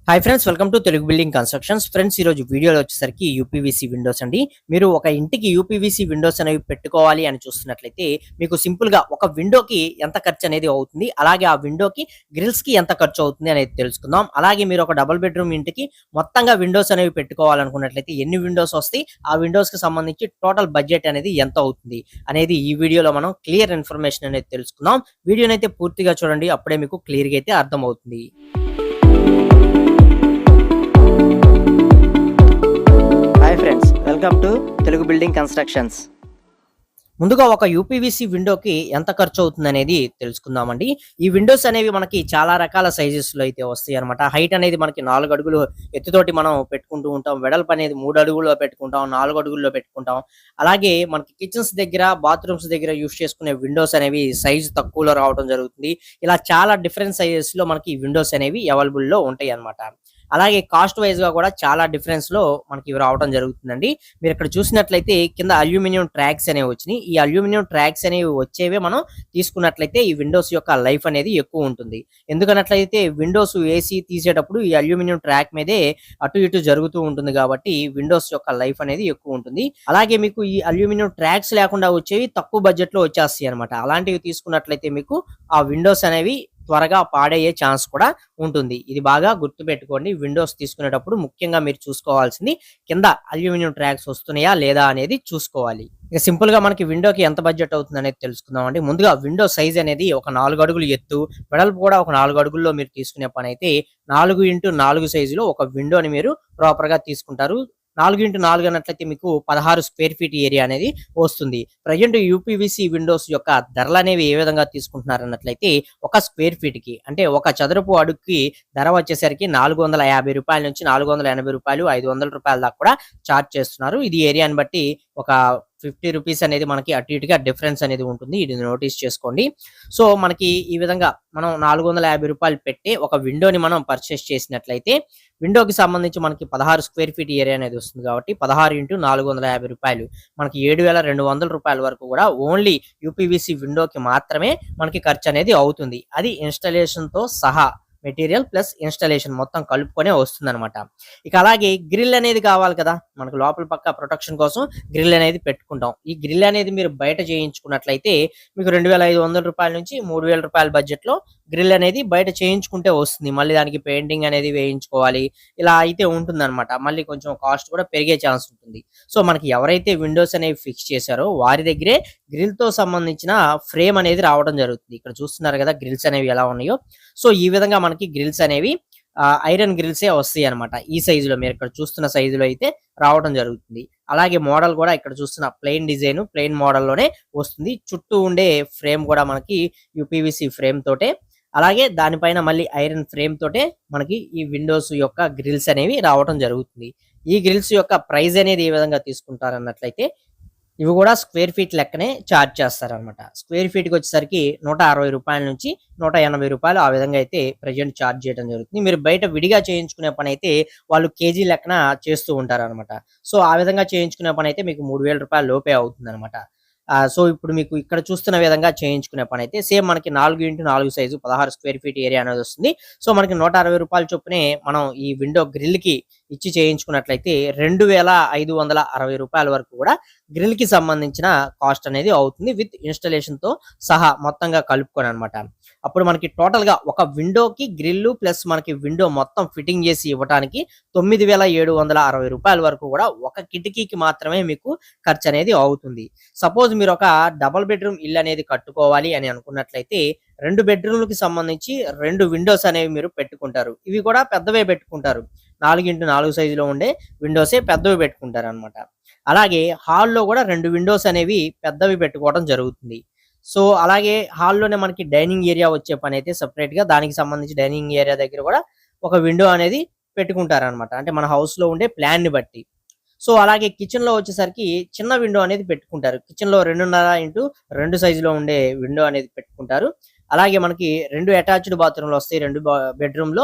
Hi friends, welcome to Telugu building constructions. Friends, ఈరోజు వీడియోలో వచ్చేసరికి యూపీవీసీ విండోస్ అండి. మీరు ఒక ఇంటికి యూపీవీసీ విండోస్ అనేవి పెట్టుకోవాలి అని చూస్తున్నట్లయితే మీకు సింపుల్గా ఒక విండోకి ఎంత ఖర్చు అనేది అవుతుంది, అలాగే ఆ విండోకి గ్రిల్స్కి ఎంత ఖర్చు అవుతుంది అనేది తెలుసుకుందాం. అలాగే మీరు ఒక డబుల్ బెడ్రూమ్ ఇంటికి మొత్తంగా విండోస్ అనేవి పెట్టుకోవాలనుకున్నట్లయితే ఎన్ని విండోస్ వస్తాయి, ఆ విండోస్కి సంబంధించి టోటల్ బడ్జెట్ అనేది ఎంత అవుతుంది అనేది ఈ వీడియోలో మనం క్లియర్ ఇన్ఫర్మేషన్ అనేది తెలుసుకుందాం. వీడియోని అయితే పూర్తిగా చూడండి, అప్పుడే మీకు క్లియర్గా అయితే అర్థమవుతుంది. Hi friends, welcome to Telugu building constructions. ముందుగా ఒక యూపీవీసీ విండోకి ఎంత ఖర్చు అవుతుంది అనేది తెలుసుకుందామండి. ఈ విండోస్ అనేవి మనకి చాలా రకాల సైజెస్ లో అయితే వస్తాయి అనమాట. హైట్ అనేది మనకి 4 అడుగులు ఎత్తుతోటి మనం పెట్టుకుంటూ ఉంటాం. వెడల్పు అనేది 3 అడుగుల్లో పెట్టుకుంటాం, 4 అడుగుల్లో పెట్టుకుంటాం. అలాగే మనకి కిచెన్స్ దగ్గర, బాత్రూమ్స్ దగ్గర యూస్ చేసుకునే విండోస్ అనేవి సైజు తక్కువలో రావడం జరుగుతుంది. ఇలా చాలా డిఫరెంట్ సైజెస్ లో మనకి విండోస్ అనేవి అవైలబుల్ లో ఉంటాయి అనమాట. అలాగే కాస్ట్ వైజ్ గా కూడా చాలా డిఫరెన్స్ లో మనకి ఇవి రావడం జరుగుతుందండి. మీరు ఇక్కడ చూసినట్లయితే కింద అల్యూమినియం ట్రాక్స్ అనేవి వచ్చినాయి. ఈ అల్యూమినియం ట్రాక్స్ అనేవి వచ్చేవే మనం తీసుకున్నట్లయితే ఈ విండోస్ యొక్క లైఫ్ అనేది ఎక్కువ ఉంటుంది. ఎందుకన్నట్లయితే విండోస్ ఏసీ తీసేటప్పుడు ఈ అల్యూమినియం ట్రాక్ మీదే అటు ఇటు జరుగుతూ ఉంటుంది కాబట్టి విండోస్ యొక్క లైఫ్ అనేది ఎక్కువ ఉంటుంది. అలాగే మీకు ఈ అల్యూమినియం ట్రాక్స్ లేకుండా వచ్చేవి తక్కువ బడ్జెట్ లో వచ్చేస్తాయి అనమాట. అలాంటివి తీసుకున్నట్లయితే మీకు ఆ విండోస్ అనేవి త్వరగా పాడయ్యే ఛాన్స్ కూడా ఉంటుంది. ఇది బాగా గుర్తుపెట్టుకోండి. విండోస్ తీసుకునేటప్పుడు ముఖ్యంగా మీరు చూసుకోవాల్సింది కింద అల్యూమినియం ట్రాక్స్ వస్తున్నాయా లేదా అనేది చూసుకోవాలి. ఇక సింపుల్ గా మనకి విండోకి ఎంత బడ్జెట్ అవుతుంది అనేది తెలుసుకుందాం అండి. ముందుగా విండో సైజ్ అనేది ఒక 4 అడుగులు ఎత్తు, వెడల్పు కూడా ఒక 4 అడుగుల్లో మీరు తీసుకునే పని అయితే 4x4 సైజులో ఒక విండోని మీరు ప్రాపర్ గా తీసుకుంటారు. 4x4 అన్నట్లయితే మీకు 16 స్క్వేర్ ఫీట్ ఏరియా అనేది వస్తుంది. ప్రజెంట్ యూపీవీసీ విండోస్ యొక్క ధరలు అనేవి ఏ విధంగా తీసుకుంటున్నారు అన్నట్లయితే ఒక స్క్వేర్ ఫీట్ కి అంటే ఒక చదరపు అడుగుకి ధర వచ్చేసరికి ₹450 నుంచి ₹480, ₹500 దాకా కూడా చార్జ్ చేస్తున్నారు. ఇది ఏరియాని బట్టి ఒక ₹50 అనేది మనకి అటు ఇటుగా డిఫరెన్స్ అనేది ఉంటుంది. ఇది నోటీస్ చేసుకోండి. సో మనకి ఈ విధంగా మనం ₹450 పెట్టి ఒక విండోని మనం పర్చేస్ చేసినట్లయితే విండోకి సంబంధించి మనకి 16 స్క్వేర్ ఫీట్ ఏరియా అనేది వస్తుంది కాబట్టి 16x450 మనకి ₹7,200 వరకు కూడా ఓన్లీ యూపీవీసీ విండోకి మాత్రమే మనకి ఖర్చు అనేది అవుతుంది. అది ఇన్స్టాలేషన్ తో సహా మెటీరియల్ ప్లస్ ఇన్స్టాలేషన్ మొత్తం కలుపుకొనే వస్తుంది అనమాట. ఇక అలాగే గ్రిల్ అనేది కావాలి కదా, మనకు లోపల పక్క ప్రొటెక్షన్ కోసం గ్రిల్ అనేది పెట్టుకుంటాం. ఈ గ్రిల్ అనేది మీరు బయట చేయించుకున్నట్లయితే మీకు ₹2,500 నుంచి ₹3,000 బడ్జెట్ లో గ్రిల్ అనేది బయట చేయించుకుంటే వస్తుంది. మళ్ళీ దానికి పెయింటింగ్ అనేది వేయించుకోవాలి, ఇలా అయితే ఉంటుంది అనమాట. మళ్ళీ కొంచెం కాస్ట్ కూడా పెరిగే ఛాన్స్ ఉంటుంది. సో మనకి ఎవరైతే విండోస్ అనేవి ఫిక్స్ చేశారో వారి దగ్గరే గ్రిల్ తో సంబంధించిన ఫ్రేమ్ అనేది రావడం జరుగుతుంది. ఇక్కడ చూస్తున్నారు కదా గ్రిల్స్ అనేవి ఎలా ఉన్నాయో. సో ఈ విధంగా మనకి గ్రిల్స్ అనేవి ఐరన్ గ్రిల్సే వస్తాయి అనమాట. ఈ సైజులో మీరు ఇక్కడ చూస్తున్న సైజులో అయితే రావడం జరుగుతుంది. అలాగే మోడల్ కూడా ఇక్కడ చూస్తున్న ప్లెయిన్ డిజైన్, ప్లెయిన్ మోడల్లోనే వస్తుంది. చుట్టూ ఉండే ఫ్రేమ్ కూడా మనకి యూపీవీసీ ఫ్రేమ్ తోటే, అలాగే దానిపైన మళ్ళీ ఐరన్ ఫ్రేమ్ తోటే మనకి ఈ విండోస్ యొక్క గ్రిల్స్ అనేవి రావడం జరుగుతుంది. ఈ గ్రిల్స్ యొక్క ప్రైస్ అనేది ఏ విధంగా తీసుకుంటారు అన్నట్లయితే ఇవి కూడా స్క్వేర్ ఫీట్ లెక్కనే ఛార్జ్ చేస్తారనమాట. స్క్వేర్ ఫీట్కి వచ్చేసరికి ₹160 నుంచి ₹180 ఆ విధంగా అయితే ప్రజెంట్ ఛార్జ్ చేయడం జరుగుతుంది. మీరు బయట విడిగా చేయించుకునే పని అయితే వాళ్ళు కేజీ లెక్కన చేస్తూ ఉంటారనమాట. సో ఆ విధంగా చేయించుకునే పని అయితే మీకు ₹3,000 లోపే అవుతుంది అనమాట. సో ఇప్పుడు మీకు ఇక్కడ చూస్తున్న విధంగా చేయించుకునే పని అయితే సేమ్ మనకి 4x4 size 16 square feet area అనేది వస్తుంది. సో మనకి ₹160 చొప్పునే మనం ఈ విండో గ్రిల్ కి ఇచ్చి చేయించుకున్నట్లయితే ₹2,560 వరకు కూడా గ్రిల్ కి సంబంధించిన కాస్ట్ అనేది అవుతుంది విత్ ఇన్స్టాలేషన్ తో సహా మొత్తంగా కలుపుకొని అనమాట. అప్పుడు మనకి టోటల్ గా ఒక విండోకి గ్రిల్ ప్లస్ మనకి విండో మొత్తం ఫిట్టింగ్ చేసి ఇవ్వడానికి ₹9,760 వరకు కూడా ఒక కిటికీకి మాత్రమే మీకు ఖర్చు అనేది అవుతుంది. సపోజ్ మీరు ఒక డబుల్ బెడ్రూమ్ ఇల్లు అనేది కట్టుకోవాలి అని అనుకున్నట్లయితే 2 బెడ్రూమ్లకి సంబంధించి 2 విండోస్ అనేవి మీరు పెట్టుకుంటారు. ఇవి కూడా పెద్దవే పెట్టుకుంటారు. 4x4 సైజులో ఉండే విండోసే పెద్దవి పెట్టుకుంటారు అనమాట. అలాగే హాల్లో కూడా 2 విండోస్ అనేవి పెద్దవి పెట్టుకోవడం జరుగుతుంది. సో అలాగే హాల్లోనే మనకి డైనింగ్ ఏరియా వచ్చే పని అయితే సపరేట్ గా దానికి సంబంధించి డైనింగ్ ఏరియా దగ్గర కూడా ఒక విండో అనేది పెట్టుకుంటారనమాట. అంటే మన హౌస్ లో ఉండే ప్లాన్ ని బట్టి. సో అలాగే కిచెన్ లో వచ్చేసరికి చిన్న విండో అనేది పెట్టుకుంటారు. కిచెన్ లో 2.5x2 సైజులో ఉండే విండో అనేది పెట్టుకుంటారు. అలాగే మనకి 2 అటాచ్డ్ బాత్రూమ్లు వస్తాయి 2 బెడ్రూమ్ లో.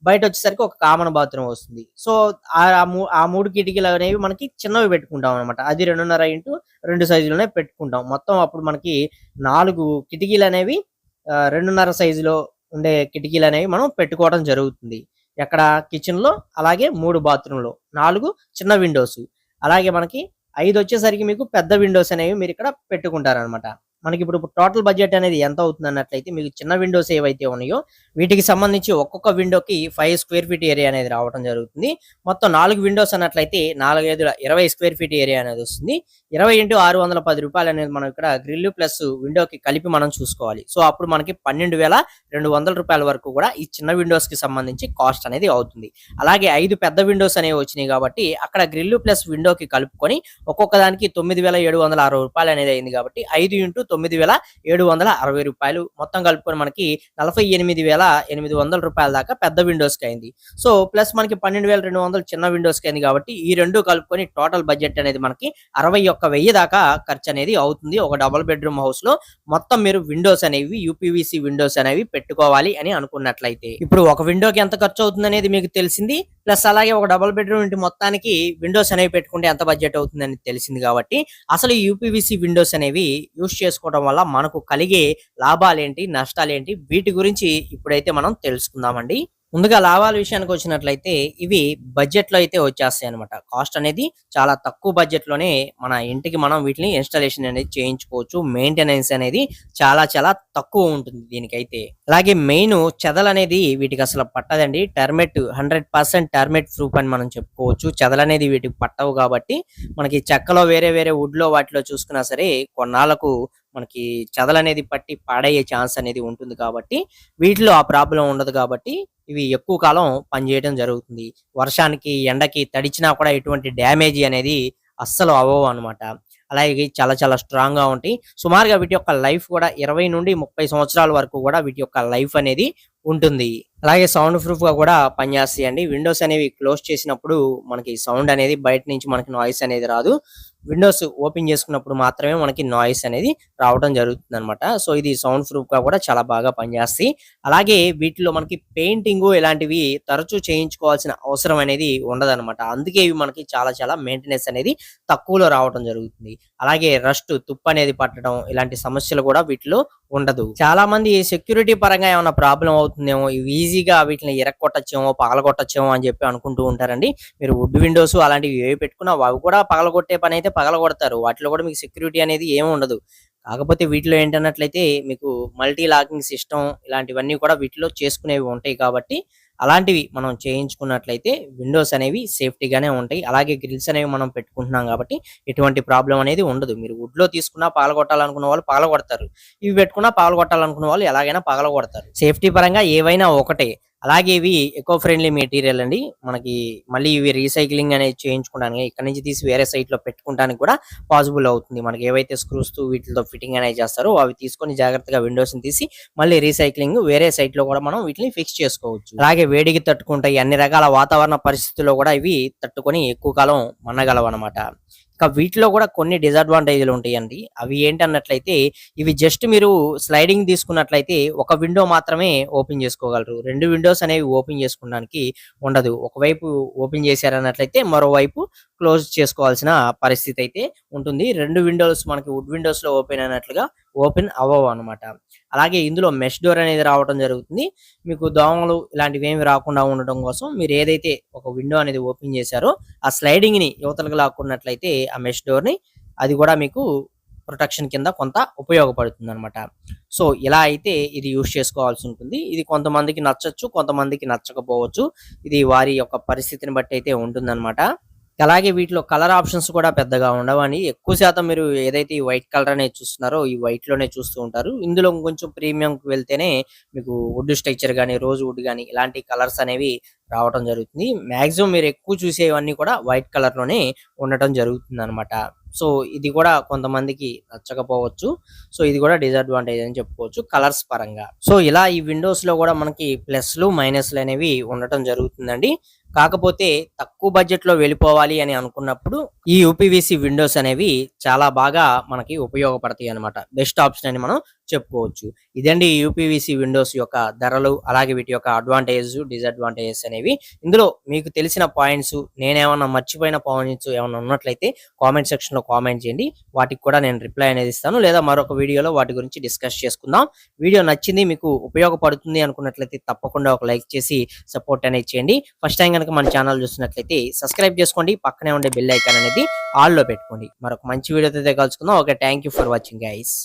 బయట వచ్చేసరికి ఒక కామన్ బాత్రూమ్ వస్తుంది. సో ఆ 3 కిటికీలు అనేవి మనకి చిన్నవి పెట్టుకుంటాం అనమాట. అది 2.5x2 సైజులోనే పెట్టుకుంటాం. మొత్తం అప్పుడు మనకి 4 కిటికీలు అనేవి 2.5 సైజులో ఉండే కిటికీలు అనేవి మనం పెట్టుకోవడం జరుగుతుంది. ఎక్కడ కిచెన్ లో, అలాగే 3 బాత్రూమ్ లో, 4 చిన్న విండోస్, అలాగే మనకి 5 వచ్చేసరికి మీకు పెద్ద విండోస్ అనేవి మీరు ఇక్కడ పెట్టుకుంటారనమాట. మనకి ఇప్పుడు టోటల్ బడ్జెట్ అనేది ఎంత అవుతుంది అన్నట్లయితే, మీకు చిన్న విండోస్ ఏవైతే ఉన్నాయో వీటికి సంబంధించి ఒక్కొక్క విండోకి 5 స్క్వేర్ ఫీట్ ఏరియా అనేది రావడం జరుగుతుంది. మొత్తం 4 విండోస్ అన్నట్లయితే 4×5 20 స్క్వేర్ ఫీట్ ఏరియా అనేది వస్తుంది. 20 × 610 రూపాయలు అనేది మనం ఇక్కడ గ్రిల్ ప్లస్ విండోకి కలిపి మనం చూసుకోవాలి. సో అప్పుడు మనకి 12,200 రూపాయల వరకు కూడా ఈ చిన్న విండోస్ కి సంబంధించి కాస్ట్ అనేది అవుతుంది. అలాగే 5 పెద్ద విండోస్ అనేవి వచ్చినాయి కాబట్టి అక్కడ గ్రిల్ ప్లస్ విండోకి కలుపుకొని ఒక్కొక్క దానికి 9,760 రూపాయలు అనేది అయింది కాబట్టి 5 × 9,760 రూపాయలు మొత్తం కలుపుకొని మనకి 48,800 రూపాయల దాకా పెద్ద విండోస్ కి అయింది. సో ప్లస్ మనకి 12,200 చిన్న విండోస్ కి అయింది కాబట్టి ఈ రెండు కలుపుకొని టోటల్ బడ్జెట్ అనేది మనకి 61,000 దాకా ఖర్చు అనేది అవుతుంది ఒక డబుల్ బెడ్రూమ్ హౌస్ లో. మొత్తం మీరు విండోస్ అనేవి యూపీవీసీ విండోస్ అనేవి పెట్టుకోవాలి అని అనుకున్నట్లయితే. ఇప్పుడు ఒక విండోకి ఎంత ఖర్చు అవుతుంది అనేది మీకు తెలిసింది. ప్లస్ అలాగే ఒక డబుల్ బెడ్రూమ్ ఇంటి మొత్తానికి విండోస్ అనేవి పెట్టుకుంటే ఎంత బడ్జెట్ అవుతుంది అని తెలిసింది కాబట్టి అసలు ఈ యూపీవీసీ విండోస్ అనేవి యూస్ చేసుకోవడం వల్ల మనకు కలిగే లాభాలేంటి, నష్టాలేంటి, వీటి గురించి ఇప్పుడైతే మనం తెలుసుకుందామండి. ముందుగా లాభాల విషయానికి వచ్చినట్లయితే ఇవి బడ్జెట్ లో అయితే వచ్చేస్తాయి అనమాట. కాస్ట్ అనేది చాలా తక్కువ బడ్జెట్ లోనే మన ఇంటికి మనం వీటిని ఇన్స్టాలేషన్ అనేది చేయించుకోవచ్చు. మెయింటెనెన్స్ అనేది చాలా చాలా తక్కువ ఉంటుంది దీనికైతే. అలాగే మెయిన్ చెదలు అనేది వీటికి అసలు పట్టదండి. టర్మెట్ 100% టర్మెట్ ప్రూఫ్ అని మనం చెప్పుకోవచ్చు. చెదలు అనేది వీటికి పట్టవు కాబట్టి మనకి చెక్కలో వేరే వేరే వుడ్ లో వాటిలో చూసుకున్నా సరే కొన్నాళ్ళకు మనకి చెదలు అనేది పట్టి పాడయ్యే ఛాన్స్ అనేది ఉంటుంది కాబట్టి వీటిలో ఆ ప్రాబ్లం ఉండదు కాబట్టి ఇవి ఎక్కువ కాలం పనిచేయడం జరుగుతుంది. వర్షానికి ఎండకి తడిచినా కూడా ఎటువంటి డ్యామేజ్ అనేది అస్సలు అవ్వవు అనమాట. అలాగే చాలా చాలా స్ట్రాంగ్ గా ఉంటాయి. సుమారుగా వీటి యొక్క లైఫ్ కూడా 20 నుండి 30 సంవత్సరాల వరకు కూడా వీటి యొక్క లైఫ్ అనేది ఉంటుంది. అలాగే సౌండ్ ప్రూఫ్ గా కూడా పనిచేస్తాయండి. విండోస్ అనేవి క్లోజ్ చేసినప్పుడు మనకి సౌండ్ అనేది బయట నుంచి మనకి నాయిస్ అనేది రాదు. విండోస్ ఓపెన్ చేసుకున్నప్పుడు మాత్రమే మనకి నాయిస్ అనేది రావడం జరుగుతుంది అనమాట. సో ఇది సౌండ్ ప్రూఫ్ గా కూడా చాలా బాగా పనిచేస్తాయి. అలాగే వీటిలో మనకి పెయింటింగ్ ఇలాంటివి తరచూ చేయించుకోవాల్సిన అవసరం అనేది ఉండదన్నమాట. అందుకే ఇవి మనకి చాలా చాలా మెయింటెనెన్స్ అనేది తక్కువలో రావడం జరుగుతుంది. అలాగే రస్ట్, తుప్పు అనేది పట్టడం ఇలాంటి సమస్యలు కూడా వీటిలో ఉండదు. చాలా మంది సెక్యూరిటీ పరంగా ఏమైనా ప్రాబ్లం అవుతుందేమో, ఇవి ఈజీగా వీటిని ఇరక్కొట్టచ్చేమో, పగలగొట్టచ్చేమో అని చెప్పి అనుకుంటూ ఉంటారండి. మీరు వుడ్ విండోస్ అలాంటివి ఏవి పెట్టుకున్నా అవి కూడా పగలగొట్టే పని అయితే పగలగొడతారు. వాటిలో కూడా మీకు సెక్యూరిటీ అనేది ఏమి ఉండదు. కాకపోతే వీటిలో ఏంటన్నట్లయితే మీకు మల్టీ లాకింగ్ సిస్టమ్ ఇలాంటివన్నీ కూడా వీటిలో చేసుకునేవి ఉంటాయి కాబట్టి అలాంటివి మనం చేయించుకున్నట్లయితే విండోస్ అనేవి సేఫ్టీగానే ఉంటాయి. అలాగే గ్రిల్స్ అనేవి మనం పెట్టుకుంటున్నాం కాబట్టి ఎటువంటి ప్రాబ్లం అనేది ఉండదు. మీరు వుడ్ లో తీసుకున్నా పగలగొట్టాలనుకున్న వాళ్ళు పగలగొడతారు, ఇవి పెట్టుకున్నా పగలగొట్టాలనుకున్న వాళ్ళు ఎలాగైనా పగలగొడతారు. సేఫ్టీ పరంగా ఏవైనా ఒకటే. అలాగే ఇవి ఎకో ఫ్రెండ్లీ మెటీరియల్ అండి. మనకి మళ్ళీ ఇవి రీసైక్లింగ్ అనేది చేయించుకోవడానికి ఇక్కడ నుంచి తీసి వేరే సైట్ లో పెట్టుకోవడానికి కూడా పాసిబుల్ అవుతుంది. మనకి ఏవైతే స్క్రూస్ వీటితో ఫిట్టింగ్ అనేది చేస్తారో అవి తీసుకొని జాగ్రత్తగా విండోస్ ని తీసి మళ్ళీ రీసైక్లింగ్ వేరే సైట్ లో కూడా మనం వీటిని ఫిక్స్ చేసుకోవచ్చు. అలాగే వేడికి తట్టుకుంటాయి. అన్ని రకాల వాతావరణ పరిస్థితుల్లో కూడా ఇవి తట్టుకొని ఎక్కువ కాలం మన్నగలవు అనమాట. ఇంకా వీటిలో కూడా కొన్ని డిసడ్వాంటేజ్లు ఉంటాయండి. అవి ఏంటన్నట్లయితే ఇవి జస్ట్ మీరు స్లైడింగ్ తీసుకున్నట్లయితే ఒక విండో మాత్రమే ఓపెన్ చేసుకోగలరు. 2 విండోస్ అనేవి ఓపెన్ చేసుకోవడానికి ఉండదు. ఒకవైపు ఓపెన్ చేశారన్నట్లయితే మరోవైపు క్లోజ్ చేసుకోవాల్సిన పరిస్థితి అయితే ఉంటుంది. 2 విండోస్ మనకి వుడ్ విండోస్ లో ఓపెన్ అయినట్లుగా ఓపెన్ అవ్వవు అనమాట. అలాగే ఇందులో మెష్ డోర్ అనేది రావడం జరుగుతుంది. మీకు దోమలు ఇలాంటివి ఏమి రాకుండా ఉండడం కోసం మీరు ఏదైతే ఒక విండో అనేది ఓపెన్ చేశారో ఆ స్లైడింగ్ ని యువతలకు లాక్కున్నట్లయితే ఆ మెష్ డోర్ ని అది కూడా మీకు ప్రొటెక్షన్ కింద కొంత ఉపయోగపడుతుంది అనమాట. సో ఇలా అయితే ఇది యూజ్ చేసుకోవాల్సి ఉంటుంది. ఇది కొంతమందికి నచ్చచ్చు, కొంతమందికి నచ్చకపోవచ్చు. ఇది వారి యొక్క పరిస్థితిని బట్టి అయితే ఉంటుందన్నమాట. అలాగే వీటిలో కలర్ ఆప్షన్స్ కూడా పెద్దగా ఉండవని ఎక్కువ శాతం మీరు ఏదైతే ఈ వైట్ కలర్ అనేది చూస్తున్నారో ఈ వైట్ లోనే చూస్తూ ఉంటారు. ఇందులో కొంచెం ప్రీమియం కి వెళ్తేనే మీకు వుడ్ స్ట్రక్చర్ గానీ, రోజ్ వుడ్ గానీ ఇలాంటి కలర్స్ అనేవి రావడం జరుగుతుంది. మాక్సిమం మీరు ఎక్కువ చూసేవన్నీ కూడా వైట్ కలర్ లోనే ఉండటం జరుగుతుంది అనమాట. సో ఇది కూడా కొంతమందికి నచ్చకపోవచ్చు. సో ఇది కూడా డిసడ్వాంటేజ్ అని చెప్పుకోవచ్చు కలర్స్ పరంగా. సో ఇలా ఈ విండోస్ లో కూడా మనకి ప్లస్లు మైనస్లు అనేవి ఉండటం జరుగుతుందండి. కాకపోతే తక్కువ బడ్జెట్ లో వెళ్ళిపోవాలి అని అనుకున్నప్పుడు ఈ యూపీవీసీ విండోస్ అనేవి చాలా బాగా మనకి ఉపయోగపడతాయి అనమాట. బెస్ట్ ఆప్షన్ అని మనం చెప్పుకోవచ్చు. ఇదండి యూపీవీసీ విండోస్ యొక్క ధరలు, అలాగే వీటి యొక్క అడ్వాంటేజ్, డిసడ్వాంటేజెస్ అనేవి. ఇందులో మీకు తెలిసిన పాయింట్స్, నేనేమన్నా మర్చిపోయిన పాయింట్స్ ఏమన్నా ఉన్నట్లయితే కామెంట్ సెక్షన్ లో కామెంట్ చేయండి. వాటికి కూడా నేను రిప్లై అనేది ఇస్తాను, లేదా మరొక వీడియోలో వాటి గురించి డిస్కస్ చేసుకుందాం. వీడియో నచ్చింది, మీకు ఉపయోగపడుతుంది అనుకున్నట్లయితే తప్పకుండా ఒక లైక్ చేసి సపోర్ట్ అనేది చేయండి. ఫస్ట్ టైం కనుక మన ఛానల్ చూసినట్లయితే సబ్స్క్రైబ్ చేసుకోండి, పక్కనే ఉండే బెల్ ఐకాన్ అనేది ఆల్ లో పెట్టుకోండి. మరొక మంచి వీడియోతో కలుసుకుందాం. Okay, thank you for watching guys.